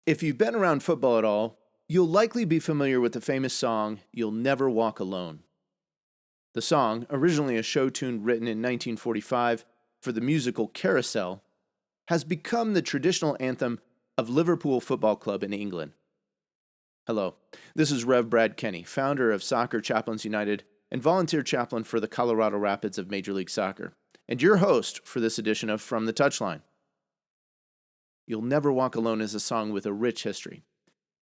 If you've been around football at all, you'll likely be familiar with the famous song, "You'll Never Walk Alone." The song, originally a show tune written in 1945 for the musical Carousel, has become the traditional anthem of Liverpool Football Club in England. Hello, this is Rev Brad Kenney, founder of Soccer Chaplains United and volunteer chaplain for the Colorado Rapids of Major League Soccer, and your host for this edition of From the Touchline. "You'll Never Walk Alone" is a song with a rich history.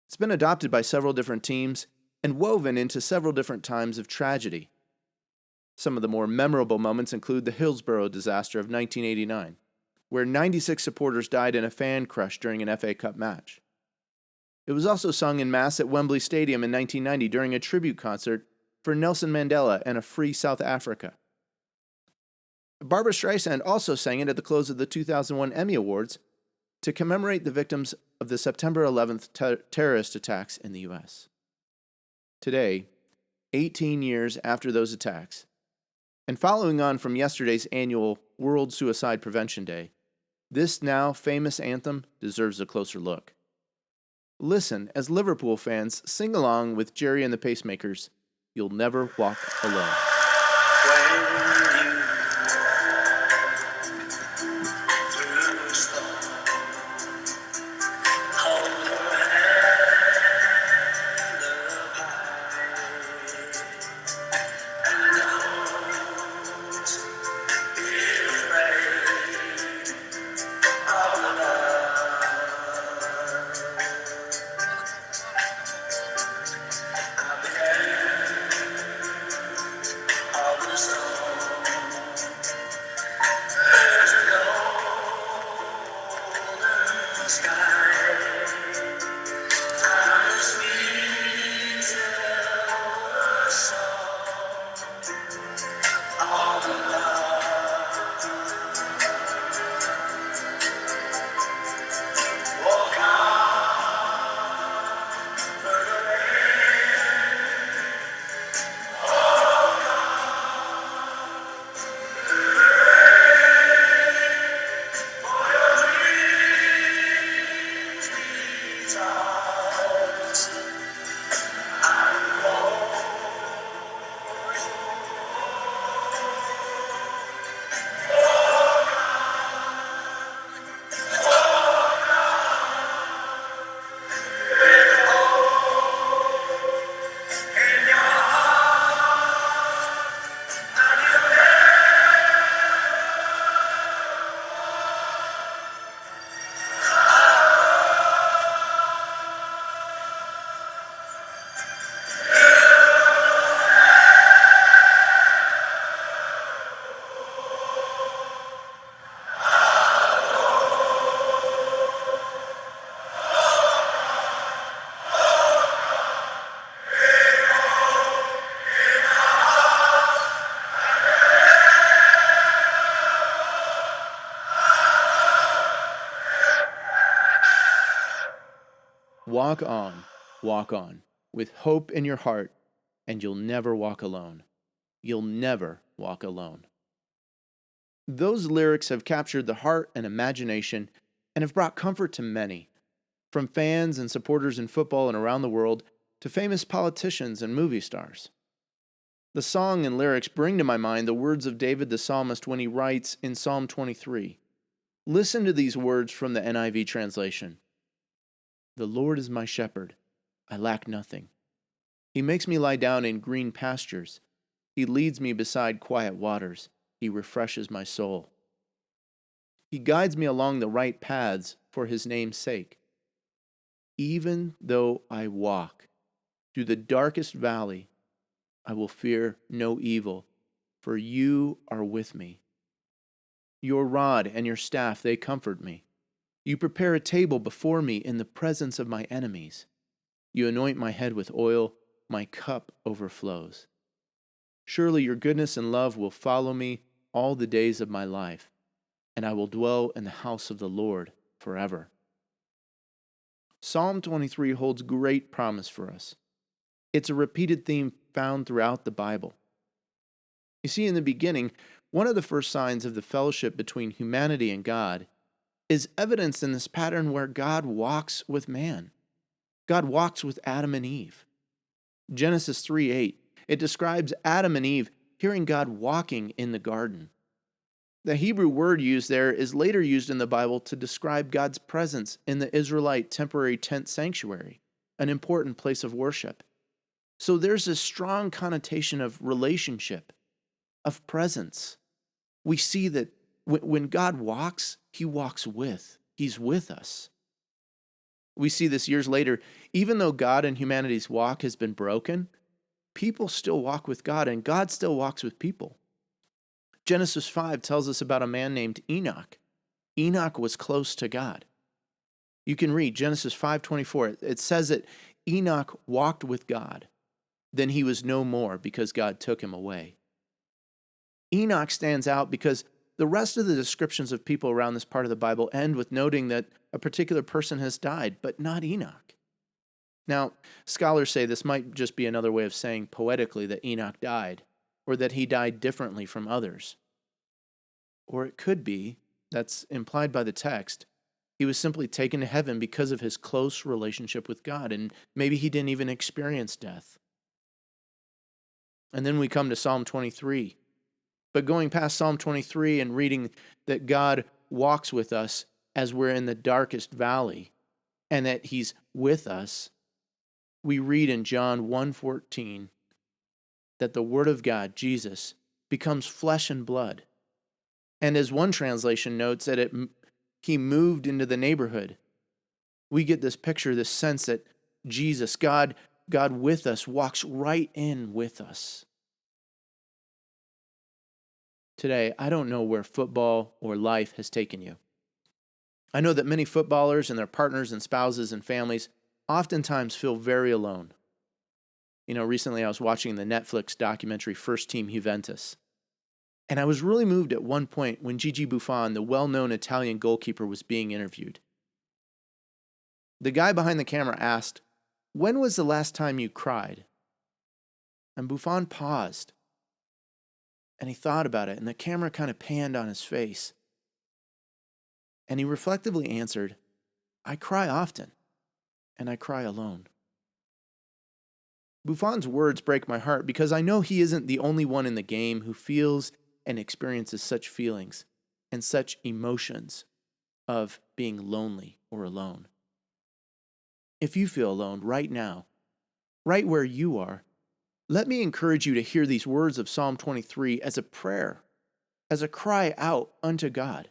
It's been adopted by several different teams and woven into several different times of tragedy. Some of the more memorable moments include the Hillsborough disaster of 1989, where 96 supporters died in a fan crush during an FA Cup match. It was also sung en masse at Wembley Stadium in 1990 during a tribute concert for Nelson Mandela and a free South Africa. Barbra Streisand also sang it at the close of the 2001 Emmy Awards to commemorate the victims of the September 11th terrorist attacks in the U.S. Today, 18 years after those attacks, and following on from yesterday's annual World Suicide Prevention Day, this now famous anthem deserves a closer look. Listen as Liverpool fans sing along with Jerry and the Pacemakers, "You'll Never Walk Alone." Walk on, with hope in your heart, and you'll never walk alone. You'll never walk alone. Those lyrics have captured the heart and imagination and have brought comfort to many, from fans and supporters in football and around the world to famous politicians and movie stars. The song and lyrics bring to my mind the words of David the psalmist when he writes in Psalm 23. Listen to these words from the NIV translation. "The Lord is my shepherd, I lack nothing. He makes me lie down in green pastures. He leads me beside quiet waters. He refreshes my soul. He guides me along the right paths for his name's sake. Even though I walk through the darkest valley, I will fear no evil, for you are with me. Your rod and your staff, they comfort me. You prepare a table before me in the presence of my enemies. You anoint my head with oil, my cup overflows. Surely your goodness and love will follow me all the days of my life, and I will dwell in the house of the Lord forever." Psalm 23 holds great promise for us. It's a repeated theme found throughout the Bible. You see, in the beginning, one of the first signs of the fellowship between humanity and God is evidenced in this pattern where God walks with man. God walks with Adam and Eve. Genesis 3:8, it describes Adam and Eve hearing God walking in the garden. The Hebrew word used there is later used in the Bible to describe God's presence in the Israelite temporary tent sanctuary, an important place of worship. So there's a strong connotation of relationship, of presence. We see that when God walks, he walks with. He's with us. We see this years later. Even though God and humanity's walk has been broken, people still walk with God, and God still walks with people. Genesis 5 tells us about a man named Enoch. Enoch was close to God. You can read Genesis 5:24. It says that Enoch walked with God. Then he was no more because God took him away. Enoch stands out because the rest of the descriptions of people around this part of the Bible end with noting that a particular person has died, but not Enoch. Now, scholars say this might just be another way of saying poetically that Enoch died, or that he died differently from others. Or it could be, that's implied by the text, he was simply taken to heaven because of his close relationship with God, and maybe he didn't even experience death. And then we come to Psalm 23. But going past Psalm 23 and reading that God walks with us as we're in the darkest valley, and that he's with us, we read in John 1:14 that the Word of God, Jesus, becomes flesh and blood. And as one translation notes, that he moved into the neighborhood. We get this picture, this sense that Jesus, God with us, walks right in with us. Today, I don't know where football or life has taken you. I know that many footballers and their partners and spouses and families oftentimes feel very alone. Recently I was watching the Netflix documentary First Team Juventus. And I was really moved at one point when Gigi Buffon, the well-known Italian goalkeeper, was being interviewed. The guy behind the camera asked, "When was the last time you cried?" And Buffon paused. And he thought about it, and the camera kind of panned on his face. And he reflectively answered, "I cry often, and I cry alone." Buffon's words break my heart because I know he isn't the only one in the game who feels and experiences such feelings and such emotions of being lonely or alone. If you feel alone right now, right where you are, let me encourage you to hear these words of Psalm 23 as a prayer, as a cry out unto God.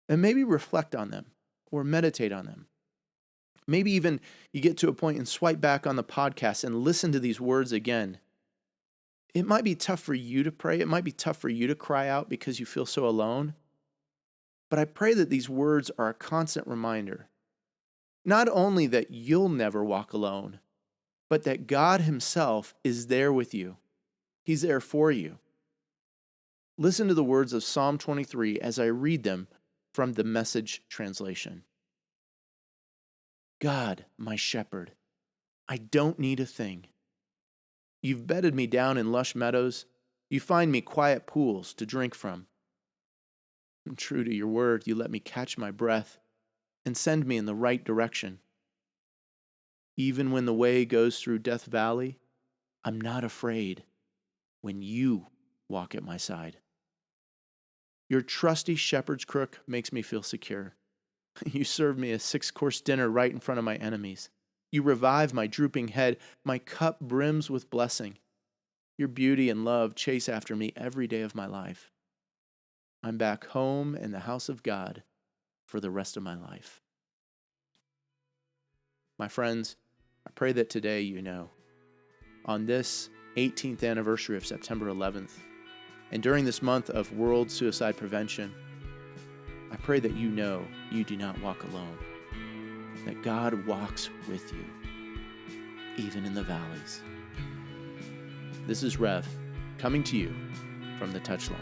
And maybe reflect on them or meditate on them. Maybe even you get to a point and swipe back on the podcast and listen to these words again. It might be tough for you to pray. It might be tough for you to cry out because you feel so alone. But I pray that these words are a constant reminder, not only that you'll never walk alone, but that God himself is there with you. He's there for you. Listen to the words of Psalm 23 as I read them from the Message translation. God, my shepherd, I don't need a thing. You've bedded me down in lush meadows. You find me quiet pools to drink from. And true to your word, you let me catch my breath and send me in the right direction. Even when the way goes through Death Valley, I'm not afraid when you walk at my side. Your trusty shepherd's crook makes me feel secure. You serve me a 6-course dinner right in front of my enemies. You revive my drooping head. My cup brims with blessing. Your beauty and love chase after me every day of my life. I'm back home in the house of God for the rest of my life. My friends, I pray that today you know, on this 18th anniversary of September 11th, and during this month of World Suicide Prevention, I pray that you know you do not walk alone, that God walks with you, even in the valleys. This is Rev, coming to you from the Touchline.